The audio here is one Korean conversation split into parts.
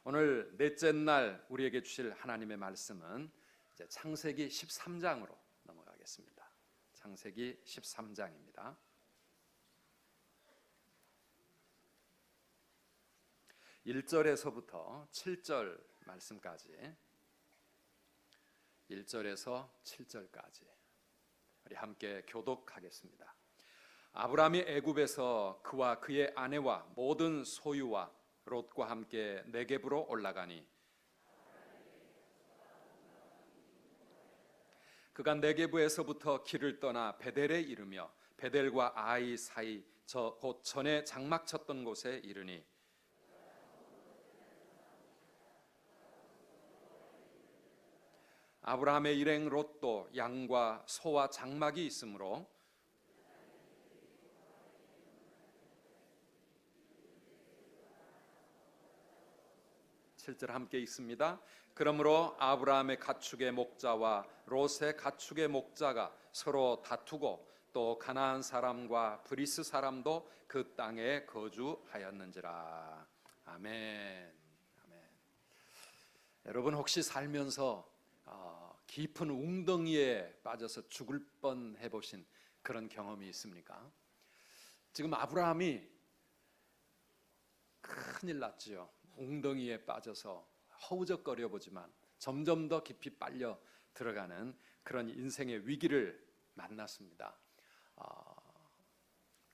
오늘 넷째 날 우리에게 주실 하나님의 말씀은 이제 창세기 13장으로 넘어가겠습니다. 창세기 13장입니다. 1절에서부터 7절 말씀까지, 1절에서 7절까지 우리 함께 교독하겠습니다. 아브라함이 애굽에서 그와 그의 아내와 모든 소유와 롯과 함께 네겝으로 올라가니 그가 네겝에서부터 길을 떠나 베델에 이르며 베델과 아이 사이 곧 전에 장막 쳤던 곳에 이르니 아브라함의 일행 롯도 양과 소와 장막이 있으므로 실제로 함께 있습니다. 그러므로 아브라함의 가축의 목자와 롯의 가축의 목자가 서로 다투고 또 가나안 사람과 브리스 사람도 그 땅에 거주하였는지라. 아멘. 아멘. 여러분 혹시 살면서 깊은 웅덩이에 빠져서 죽을 뻔해 보신 그런 경험이 있습니까? 지금 아브라함이 큰일 났지요. 웅덩이에 빠져서 허우적거려 보지만 점점 더 깊이 빨려 들어가는 그런 인생의 위기를 만났습니다.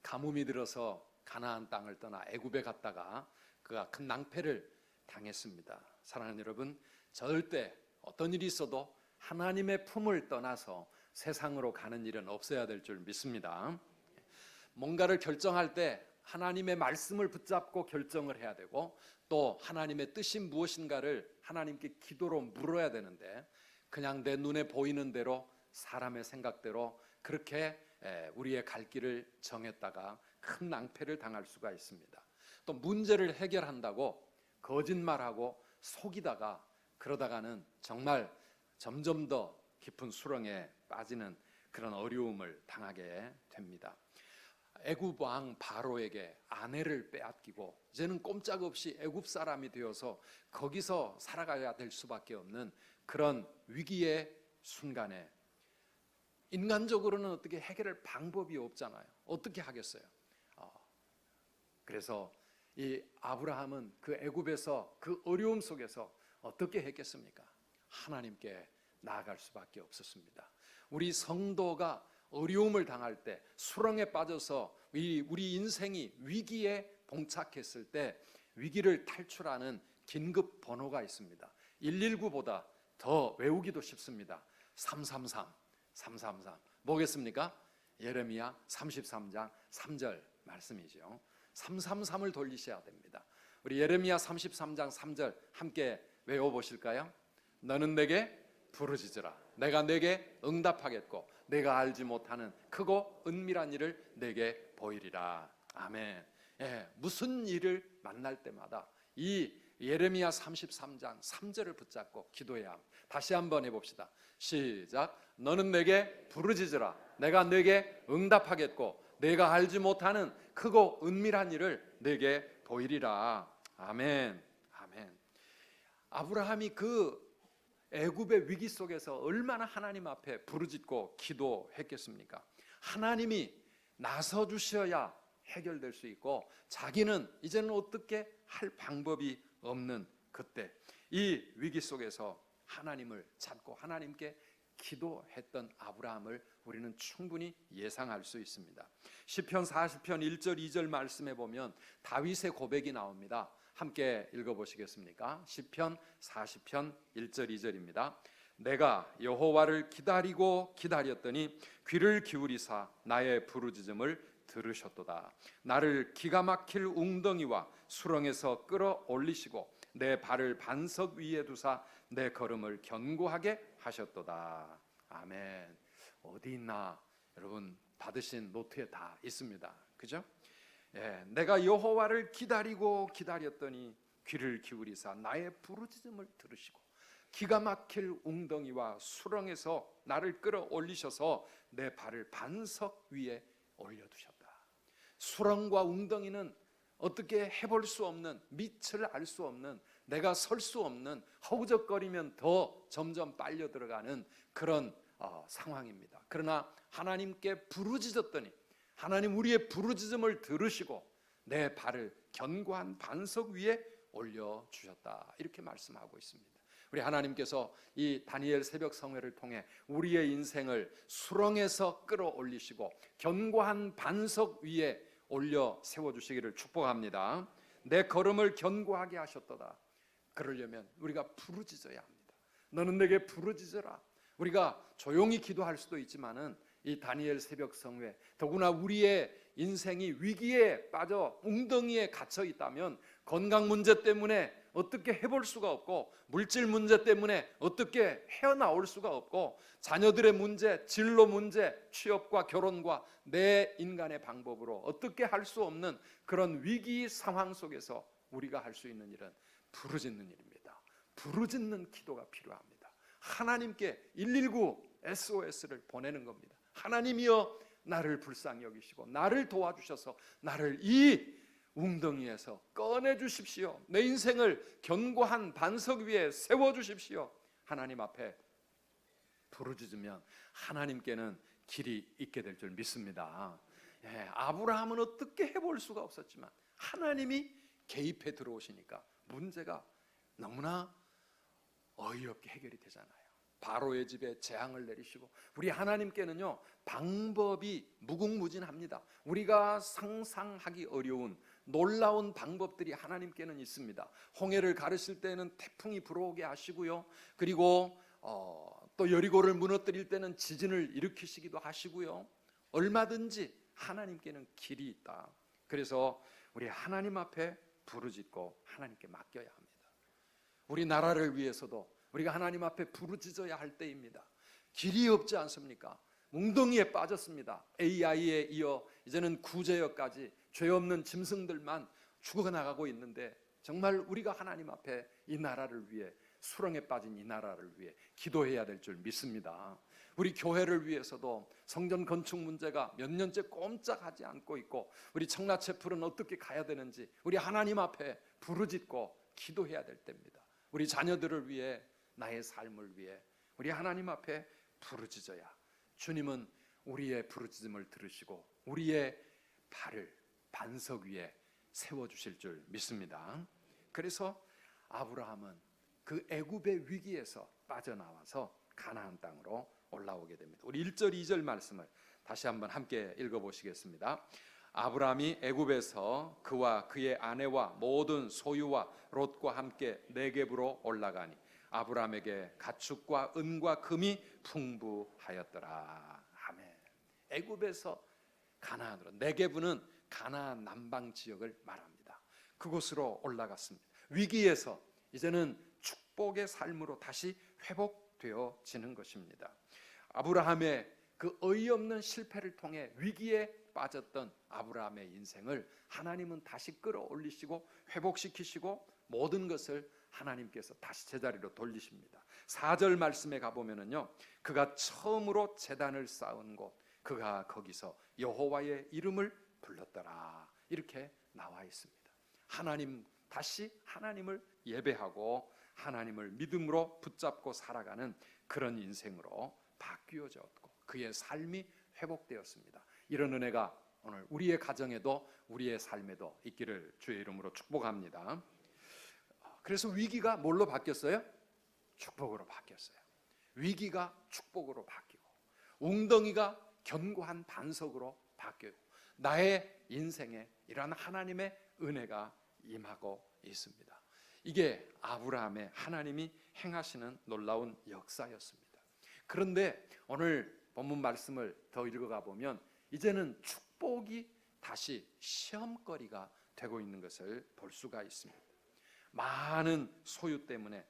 가뭄이 들어서 가나안 땅을 떠나 애굽에 갔다가 그가 큰 낭패를 당했습니다. 사랑하는 여러분, 절대 어떤 일이 있어도 하나님의 품을 떠나서 세상으로 가는 일은 없어야 될 줄 믿습니다. 뭔가를 결정할 때 하나님의 말씀을 붙잡고 결정을 해야 되고 또 하나님의 뜻이 무엇인가를 하나님께 기도로 물어야 되는데 그냥 내 눈에 보이는 대로 사람의 생각대로 그렇게 우리의 갈 길을 정했다가 큰 낭패를 당할 수가 있습니다. 또 문제를 해결한다고 거짓말하고 속이다가 그러다가는 정말 점점 더 깊은 수렁에 빠지는 그런 어려움을 당하게 됩니다. 애굽 왕 바로에게 아내를 빼앗기고 이제는 꼼짝없이 애굽 사람이 되어서 거기서 살아가야 될 수밖에 없는 그런 위기의 순간에 인간적으로는 어떻게 해결할 방법이 없잖아요. 어떻게 하겠어요? 그래서 이 아브라함은 그 애굽에서 그 어려움 속에서 어떻게 했겠습니까? 하나님께 나아갈 수밖에 없었습니다. 우리 성도가 어려움을 당할 때 수렁에 빠져서 우리 인생이 위기에 봉착했을 때 위기를 탈출하는 긴급 번호가 있습니다. 119보다 더 외우기도 쉽습니다. 333 뭐겠습니까? 예레미야 33장 3절 말씀이죠. 333을 돌리셔야 됩니다. 우리 예레미야 33장 3절 함께 외워보실까요? 너는 내게 부르짖으라. 내가 내게 응답하겠고 내가 알지 못하는 크고 은밀한 일을 내게 보이리라. 아멘. 무슨 일을 만날 때마다 이 예레미야 33장 3절을 붙잡고 기도해야 합니다. 다시 한번 해봅시다. 시작. 너는 내게 부르짖으라. 내가 내게 응답하겠고 내가 알지 못하는 크고 은밀한 일을 내게 보이리라. 아멘. 아멘. 아브라함이 그 애굽의 위기 속에서 얼마나 하나님 앞에 부르짖고 기도했겠습니까? 하나님이 나서 주셔야 해결될 수 있고 자기는 이제는 어떻게 할 방법이 없는 그때 이 위기 속에서 하나님을 찾고 하나님께 기도했던 아브라함을 우리는 충분히 예상할 수 있습니다. 시편 40편 1절 2절 말씀에 보면 다윗의 고백이 나옵니다. 함께 읽어보시겠습니까? 시편 40편 1절 2절입니다. 내가 여호와를 기다리고 기다렸더니 귀를 기울이사 나의 부르짖음을 들으셨도다. 나를 기가 막힐 웅덩이와 수렁에서 끌어올리시고 내 발을 반석 위에 두사 내 걸음을 견고하게 하셨도다. 아멘. 어디 있나? 여러분 받으신 노트에 다 있습니다. 그죠? 내가 여호와를 기다리고 기다렸더니 귀를 기울이사 나의 부르짖음을 들으시고 기가 막힐 웅덩이와 수렁에서 나를 끌어올리셔서 내 발을 반석 위에 올려두셨다. 수렁과 웅덩이는 어떻게 해볼 수 없는, 밑을 알 수 없는, 내가 설 수 없는, 허우적거리면 더 점점 빨려 들어가는 그런 상황입니다. 그러나 하나님께 부르짖었더니 하나님 우리의 부르짖음을 들으시고 내 발을 견고한 반석 위에 올려주셨다, 이렇게 말씀하고 있습니다. 우리 하나님께서 이 다니엘 새벽 성회를 통해 우리의 인생을 수렁에서 끌어올리시고 견고한 반석 위에 올려 세워주시기를 축복합니다. 내 걸음을 견고하게 하셨도다. 그러려면 우리가 부르짖어야 합니다. 너는 내게 부르짖어라. 우리가 조용히 기도할 수도 있지만은 이 다니엘 새벽 성회, 더구나 우리의 인생이 위기에 빠져 웅덩이에 갇혀 있다면 건강 문제 때문에 어떻게 해볼 수가 없고, 물질 문제 때문에 어떻게 헤어나올 수가 없고, 자녀들의 문제, 진로 문제, 취업과 결혼과 내 인간의 방법으로 어떻게 할 수 없는 그런 위기 상황 속에서 우리가 할 수 있는 일은 부르짖는 일입니다. 부르짖는 기도가 필요합니다. 하나님께 119 SOS를 보내는 겁니다. 하나님이여 나를 불쌍히 여기시고 나를 도와주셔서 나를 이 웅덩이에서 꺼내주십시오. 내 인생을 견고한 반석 위에 세워주십시오. 하나님 앞에 부르짖으면 하나님께는 길이 있게 될 줄 믿습니다. 아브라함은 어떻게 해볼 수가 없었지만 하나님이 개입해 들어오시니까 문제가 너무나 어이없게 해결이 되잖아요. 바로의 집에 재앙을 내리시고, 우리 하나님께는요 방법이 무궁무진합니다. 우리가 상상하기 어려운 놀라운 방법들이 하나님께는 있습니다. 홍해를 가르실 때는 태풍이 불어오게 하시고요, 그리고 또 여리고를 무너뜨릴 때는 지진을 일으키시기도 하시고요. 얼마든지 하나님께는 길이 있다. 그래서 우리 하나님 앞에 부르짖고 하나님께 맡겨야 합니다. 우리 나라를 위해서도 우리가 하나님 앞에 부르짖어야 할 때입니다. 길이 없지 않습니까? 웅덩이에 빠졌습니다. AI에 이어 이제는 구제역까지 죄 없는 짐승들만 죽어나가고 있는데, 정말 우리가 하나님 앞에 이 나라를 위해, 수렁에 빠진 이 나라를 위해 기도해야 될 줄 믿습니다. 우리 교회를 위해서도 성전 건축 문제가 몇 년째 꼼짝하지 않고 있고, 우리 청라체풀은 어떻게 가야 되는지 우리 하나님 앞에 부르짖고 기도해야 될 때입니다. 우리 자녀들을 위해, 나의 삶을 위해 우리 하나님 앞에 부르짖어야 주님은 우리의 부르짖음을 들으시고 우리의 발을 반석 위에 세워주실 줄 믿습니다. 그래서 아브라함은 그 애굽의 위기에서 빠져나와서 가나안 땅으로 올라오게 됩니다. 우리 1절 2절 말씀을 다시 한번 함께 읽어보시겠습니다. 아브라함이 애굽에서 그와 그의 아내와 모든 소유와 롯과 함께 네겝으로 올라가니 아브라함에게 가축과 은과 금이 풍부하였더라. 아멘. 애굽에서 가나안으로, 네겝은 가나안 남방 지역을 말합니다. 그곳으로 올라갔습니다. 위기에서 이제는 축복의 삶으로 다시 회복되어지는 것입니다. 아브라함의 그 어이없는 실패를 통해 위기에 빠졌던 아브라함의 인생을 하나님은 다시 끌어올리시고 회복시키시고 모든 것을 하나님께서 다시 제자리로 돌리십니다. 4절 말씀에 가보면은요, 그가 처음으로 제단을 쌓은 곳, 그가 거기서 여호와의 이름을 불렀더라, 이렇게 나와 있습니다. 하나님, 다시 하나님을 예배하고 하나님을 믿음으로 붙잡고 살아가는 그런 인생으로 바뀌어졌고 그의 삶이 회복되었습니다. 이런 은혜가 오늘 우리의 가정에도 우리의 삶에도 있기를 주의 이름으로 축복합니다. 그래서 위기가 뭘로 바뀌었어요? 축복으로 바뀌었어요. 위기가 축복으로 바뀌고 웅덩이가 견고한 반석으로 바뀌고 나의 인생에 이러한 하나님의 은혜가 임하고 있습니다. 이게 아브라함의 하나님이 행하시는 놀라운 역사였습니다. 그런데 오늘 본문 말씀을 더 읽어가 보면 이제는 축복이 다시 시험거리가 되고 있는 것을 볼 수가 있습니다. 많은 소유 때문에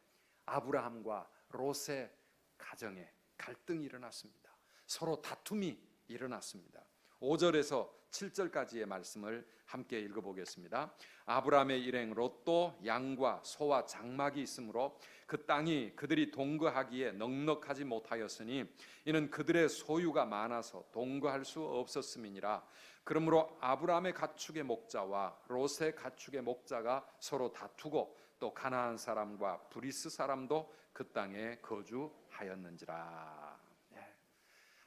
아브라함과 롯의 가정에 갈등이 일어났습니다. 서로 다툼이 일어났습니다. 5절에서 7절까지의 말씀을 함께 읽어보겠습니다. 아브라함의 일행 롯도 양과 소와 장막이 있으므로 그 땅이 그들이 동거하기에 넉넉하지 못하였으니 이는 그들의 소유가 많아서 동거할 수 없었음이니라. 그러므로 아브라함의 가축의 목자와 롯의 가축의 목자가 서로 다투고 또 가나안 사람과 브리스 사람도 그 땅에 거주하였는지라.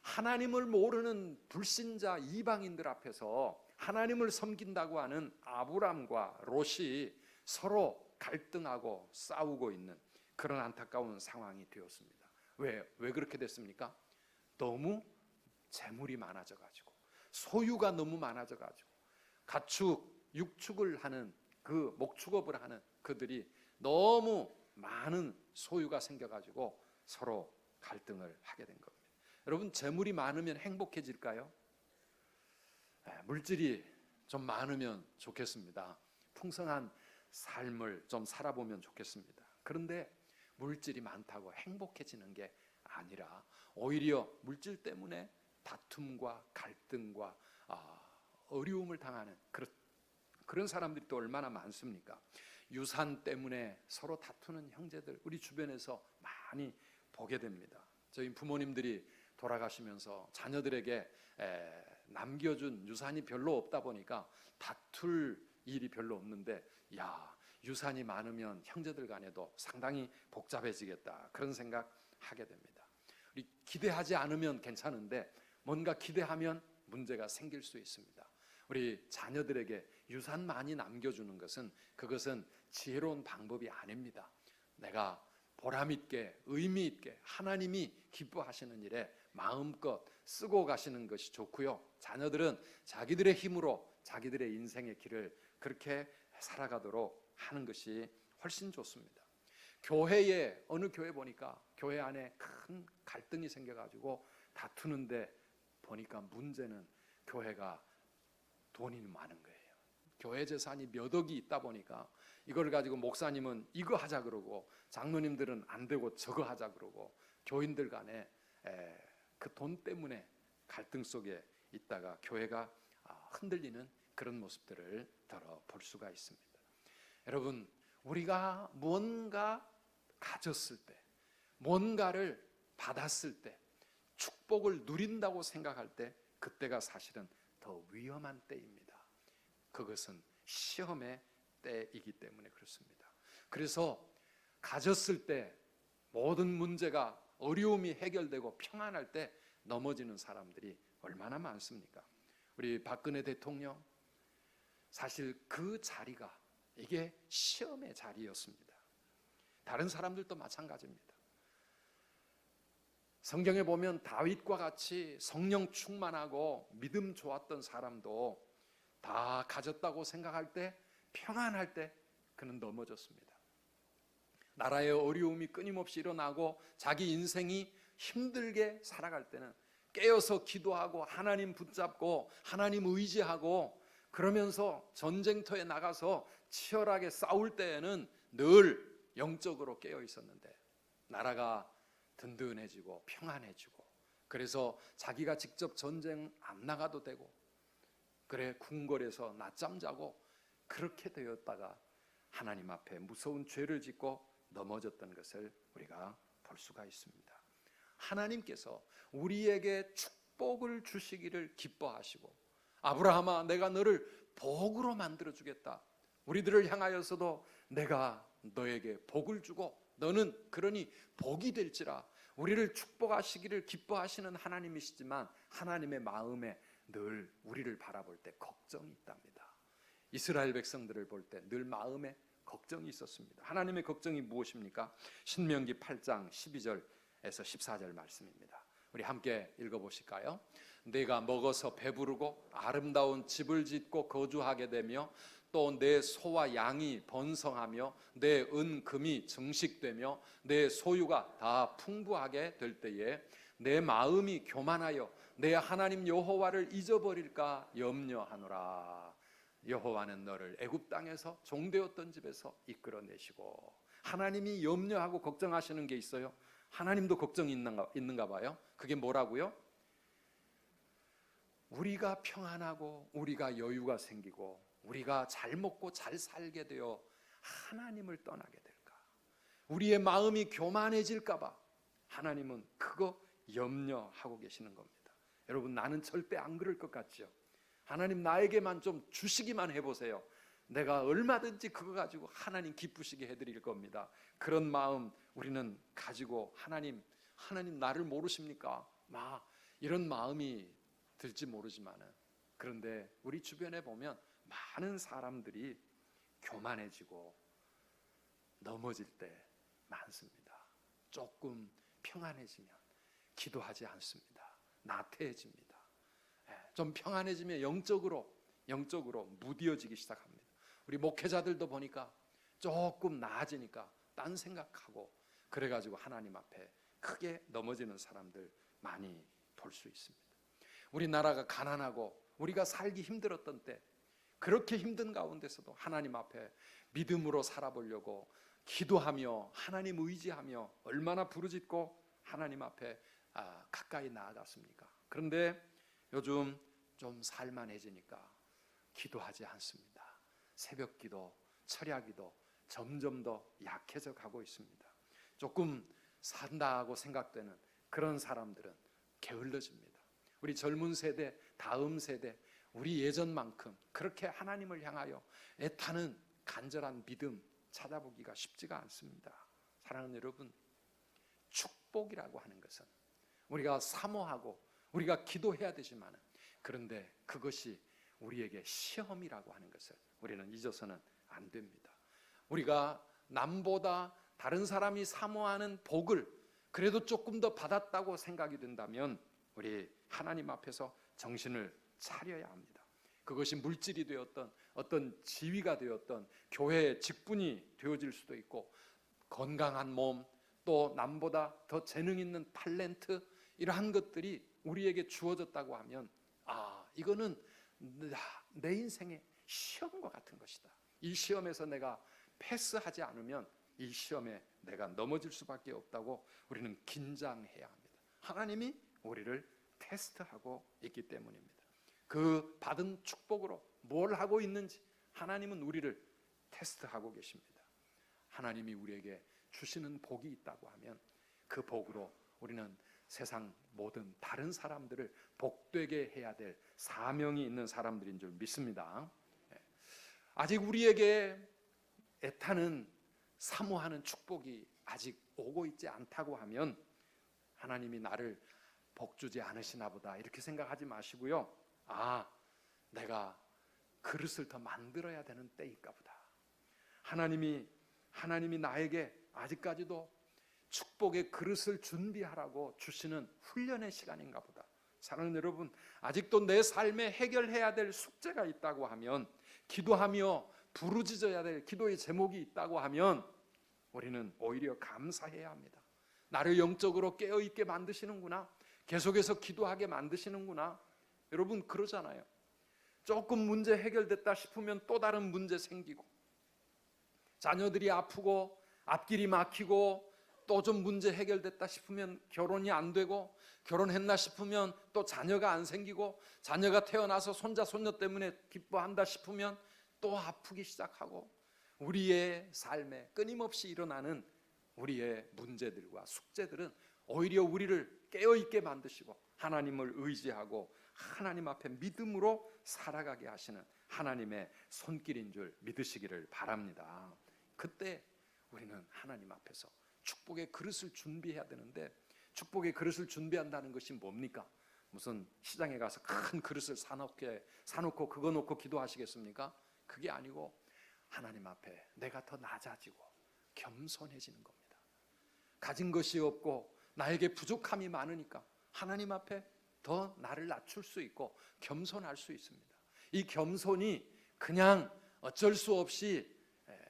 하나님을 모르는 불신자 이방인들 앞에서 하나님을 섬긴다고 하는 아브람과 롯이 서로 갈등하고 싸우고 있는 그런 안타까운 상황이 되었습니다. 왜 그렇게 됐습니까? 너무 재물이 많아져 가지고, 소유가 너무 많아져 가지고, 가축, 육축을 하는 그 목축업을 하는 그들이 너무 많은 소유가 생겨 가지고 서로 갈등을 하게 된 겁니다. 여러분, 재물이 많으면 행복해질까요? 물질이 좀 많으면 좋겠습니다. 풍성한 삶을 좀 살아보면 좋겠습니다. 그런데 물질이 많다고 행복해지는 게 아니라 오히려 물질 때문에 다툼과 갈등과 어려움을 당하는 그런 사람들이 또 얼마나 많습니까? 유산 때문에 서로 다투는 형제들 우리 주변에서 많이 보게 됩니다. 저희 부모님들이 돌아가시면서 자녀들에게 남겨준 유산이 별로 없다 보니까 다툴 일이 별로 없는데, 유산이 많으면 형제들 간에도 상당히 복잡해지겠다, 그런 생각하게 됩니다. 우리 기대하지 않으면 괜찮은데 뭔가 기대하면 문제가 생길 수 있습니다. 우리 자녀들에게 유산 많이 남겨주는 그것은 지혜로운 방법이 아닙니다. 내가 보람있게 의미 있게 하나님이 기뻐하시는 일에 마음껏 쓰고 가시는 것이 좋고요, 자녀들은 자기들의 힘으로 자기들의 인생의 길을 그렇게 살아가도록 하는 것이 훨씬 좋습니다. 교회에 어느 교회 보니까 교회 안에 큰 갈등이 생겨가지고 다투는데 보니까 문제는 교회가 돈이 많은 거예요. 교회 재산이 몇 억이 있다 보니까 이걸 가지고 목사님은 이거 하자 그러고 장로님들은 안 되고 저거 하자 그러고 교인들 간에 그 돈 때문에 갈등 속에 있다가 교회가 흔들리는 그런 모습들을 볼 수가 있습니다. 여러분, 우리가 뭔가 가졌을 때, 뭔가를 받았을 때, 축복을 누린다고 생각할 때, 그때가 사실은 더 위험한 때입니다. 그것은 시험의 때이기 때문에 그렇습니다. 그래서 가졌을 때 모든 문제가 어려움이 해결되고 평안할 때 넘어지는 사람들이 얼마나 많습니까? 우리 박근혜 대통령, 사실 그 자리가 이게 시험의 자리였습니다. 다른 사람들도 마찬가지입니다. 성경에 보면 다윗과 같이 성령 충만하고 믿음 좋았던 사람도 다 가졌다고 생각할 때, 평안할 때 그는 넘어졌습니다. 나라의 어려움이 끊임없이 일어나고 자기 인생이 힘들게 살아갈 때는 깨어서 기도하고 하나님 붙잡고 하나님 의지하고 그러면서 전쟁터에 나가서 치열하게 싸울 때에는 늘 영적으로 깨어 있었는데, 나라가 든든해지고 평안해지고, 그래서 자기가 직접 전쟁 안 나가도 되고, 그래 궁궐에서 낮잠 자고 그렇게 되었다가 하나님 앞에 무서운 죄를 짓고 넘어졌던 것을 우리가 볼 수가 있습니다. 하나님께서 우리에게 축복을 주시기를 기뻐하시고, 아브라함아 내가 너를 복으로 만들어 주겠다, 우리들을 향하여서도 내가 너에게 복을 주고 너는 그러니 복이 될지라, 우리를 축복하시기를 기뻐하시는 하나님이시지만 하나님의 마음에 늘 우리를 바라볼 때 걱정이 있답니다. 이스라엘 백성들을 볼 때 늘 마음에 걱정이 있었습니다. 하나님의 걱정이 무엇입니까? 신명기 8장 12절에서 14절 말씀입니다. 우리 함께 읽어보실까요? 내가 먹어서 배부르고 아름다운 집을 짓고 거주하게 되며 또 내 소와 양이 번성하며 내 은금이 증식되며 내 소유가 다 풍부하게 될 때에 내 마음이 교만하여 내 하나님 여호와를 잊어버릴까 염려하노라. 여호와는 너를 애굽 땅에서 종되었던 집에서 이끌어내시고. 하나님이 염려하고 걱정하시는 게 있어요. 하나님도 걱정이 있는가 봐요. 그게 뭐라고요? 우리가 평안하고 우리가 여유가 생기고 우리가 잘 먹고 잘 살게 되어 하나님을 떠나게 될까, 우리의 마음이 교만해질까 봐 하나님은 그거 염려하고 계시는 겁니다. 여러분, 나는 절대 안 그럴 것 같죠? 하나님 나에게만 좀 주시기만 해보세요. 내가 얼마든지 그거 가지고 하나님 기쁘시게 해드릴 겁니다. 그런 마음 우리는 가지고 하나님 나를 모르십니까? 막 이런 마음이 들지 모르지만은, 그런데 우리 주변에 보면 많은 사람들이 교만해지고 넘어질 때 많습니다. 조금 평안해지면 기도하지 않습니다. 나태해집니다. 좀 평안해지면 영적으로 무뎌지기 시작합니다. 우리 목회자들도 보니까 조금 나아지니까 딴 생각하고, 그래가지고 하나님 앞에 크게 넘어지는 사람들 많이 볼 수 있습니다. 우리나라가 가난하고 우리가 살기 힘들었던 때, 그렇게 힘든 가운데서도 하나님 앞에 믿음으로 살아보려고 기도하며 하나님 의지하며 얼마나 부르짖고 하나님 앞에 가까이 나아갔습니까? 그런데 요즘 좀 살만해지니까 기도하지 않습니다. 새벽 기도, 철야 기도 점점 더 약해져 가고 있습니다. 조금 산다고 생각되는 그런 사람들은 게을러집니다. 우리 젊은 세대, 다음 세대, 우리 예전만큼 그렇게 하나님을 향하여 애타는 간절한 믿음 찾아보기가 쉽지가 않습니다. 사랑하는 여러분, 축복이라고 하는 것은 우리가 사모하고 우리가 기도해야 되지만, 그런데 그것이 우리에게 시험이라고 하는 것을 우리는 잊어서는 안 됩니다. 우리가 남보다 다른 사람이 사모하는 복을 그래도 조금 더 받았다고 생각이 된다면 우리 하나님 앞에서 정신을 차려야 합니다. 그것이 물질이 되었던, 어떤 지위가 되었던, 교회의 직분이 되어질 수도 있고, 건강한 몸, 또 남보다 더 재능 있는 탤런트, 이러한 것들이 우리에게 주어졌다고 하면 이거는 내 인생의 시험과 같은 것이다. 이 시험에서 내가 패스하지 않으면 이 시험에 내가 넘어질 수밖에 없다고 우리는 긴장해야 합니다. 하나님이 우리를 테스트하고 있기 때문입니다. 그 받은 축복으로 뭘 하고 있는지 하나님은 우리를 테스트하고 계십니다. 하나님이 우리에게 주시는 복이 있다고 하면 그 복으로 우리는 세상 모든 다른 사람들을 복되게 해야 될 사명이 있는 사람들인 줄 믿습니다. 아직 우리에게 애타는 사모하는 축복이 아직 오고 있지 않다고 하면 하나님이 나를 복주지 않으시나 보다 이렇게 생각하지 마시고요. 내가 그릇을 더 만들어야 되는 때일까 보다. 하나님이 나에게 아직까지도 축복의 그릇을 준비하라고 주시는 훈련의 시간인가 보다. 사랑하는 여러분, 아직도 내 삶에 해결해야 될 숙제가 있다고 하면, 기도하며 부르짖어야 될 기도의 제목이 있다고 하면 우리는 오히려 감사해야 합니다. 나를 영적으로 깨어있게 만드시는구나, 계속해서 기도하게 만드시는구나. 여러분 그러잖아요. 조금 문제 해결됐다 싶으면 또 다른 문제 생기고, 자녀들이 아프고 앞길이 막히고, 또 좀 문제 해결됐다 싶으면 결혼이 안 되고, 결혼했나 싶으면 또 자녀가 안 생기고, 자녀가 태어나서 손자 손녀 때문에 기뻐한다 싶으면 또 아프기 시작하고, 우리의 삶에 끊임없이 일어나는 우리의 문제들과 숙제들은 오히려 우리를 깨어있게 만드시고 하나님을 의지하고 하나님 앞에 믿음으로 살아가게 하시는 하나님의 손길인 줄 믿으시기를 바랍니다. 그때 우리는 하나님 앞에서 축복의 그릇을 준비해야 되는데, 축복의 그릇을 준비한다는 것이 뭡니까? 무슨 시장에 가서 큰 그릇을 사놓고 그거 놓고 기도하시겠습니까? 그게 아니고 하나님 앞에 내가 더 낮아지고 겸손해지는 겁니다. 가진 것이 없고 나에게 부족함이 많으니까 하나님 앞에 더 나를 낮출 수 있고 겸손할 수 있습니다. 이 겸손이 그냥 어쩔 수 없이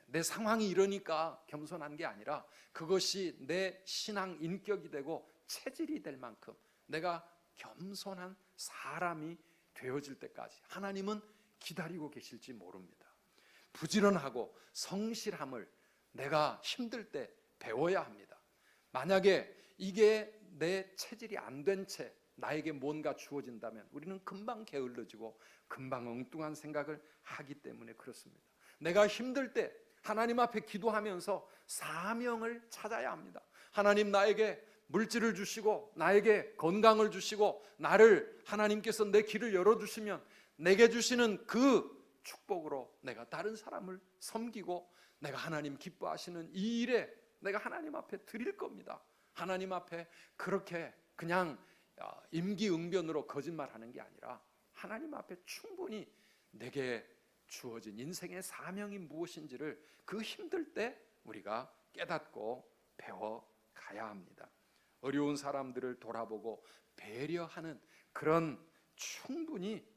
내 상황이 이러니까 겸손한 게 아니라, 그것이 내 신앙 인격이 되고 체질이 될 만큼 내가 겸손한 사람이 되어질 때까지 하나님은 기다리고 계실지 모릅니다. 부지런하고 성실함을 내가 힘들 때 배워야 합니다. 만약에 이게 내 체질이 안 된 채 나에게 뭔가 주어진다면 우리는 금방 게을러지고 금방 엉뚱한 생각을 하기 때문에 그렇습니다. 내가 힘들 때 하나님 앞에 기도하면서 사명을 찾아야 합니다. 하나님 나에게 물질을 주시고 나에게 건강을 주시고 나를 하나님께서 내 길을 열어주시면 내게 주시는 그 축복으로 내가 다른 사람을 섬기고 내가 하나님 기뻐하시는 이 일에 내가 하나님 앞에 드릴 겁니다. 하나님 앞에 그렇게 그냥 임기응변으로 거짓말하는 게 아니라 하나님 앞에 충분히 내게 주어진 인생의 사명이 무엇인지를 그 힘들 때 우리가 깨닫고 배워가야 합니다. 어려운 사람들을 돌아보고 배려하는 그런 충분히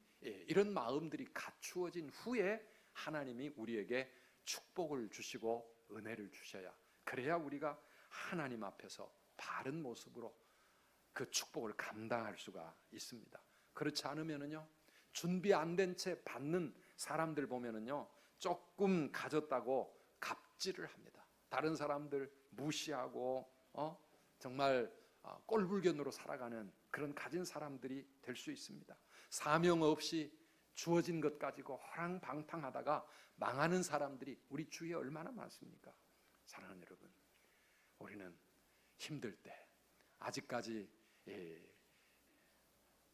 이런 마음들이 갖추어진 후에 하나님이 우리에게 축복을 주시고 은혜를 주셔야, 그래야 우리가 하나님 앞에서 바른 모습으로 그 축복을 감당할 수가 있습니다. 그렇지 않으면은요, 준비 안 된 채 받는 사람들 보면은요, 조금 가졌다고 갑질을 합니다. 다른 사람들 무시하고 정말 꼴불견으로 살아가는 그런 가진 사람들이 될 수 있습니다. 사명 없이 주어진 것 가지고 허랑방탕하다가 망하는 사람들이 우리 주위에 얼마나 많습니까? 사랑하는 여러분, 우리는 힘들 때 아직까지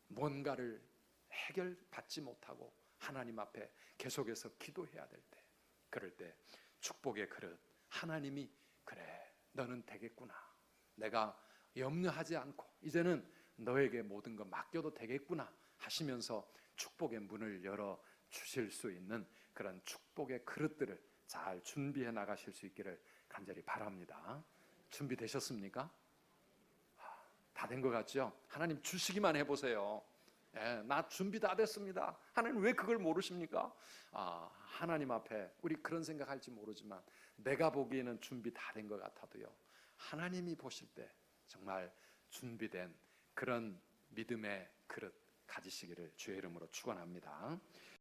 뭔가를 해결받지 못하고 하나님 앞에 계속해서 기도해야 될 때, 그럴 때 축복의 그릇, 하나님이 그래 너는 되겠구나, 내가 염려하지 않고 이제는 너에게 모든 거 맡겨도 되겠구나 하시면서 축복의 문을 열어 주실 수 있는 그런 축복의 그릇들을 잘 준비해 나가실 수 있기를 간절히 바랍니다. 준비되셨습니까? 다 된 것 같죠? 하나님 주시기만 해보세요. 나 준비 다 됐습니다. 하나님 왜 그걸 모르십니까? 하나님 앞에 우리 그런 생각할지 모르지만 내가 보기에는 준비 다 된 것 같아도요, 하나님이 보실 때 정말 준비된 그런 믿음의 그릇 가지시기를 주의 이름으로 축원합니다.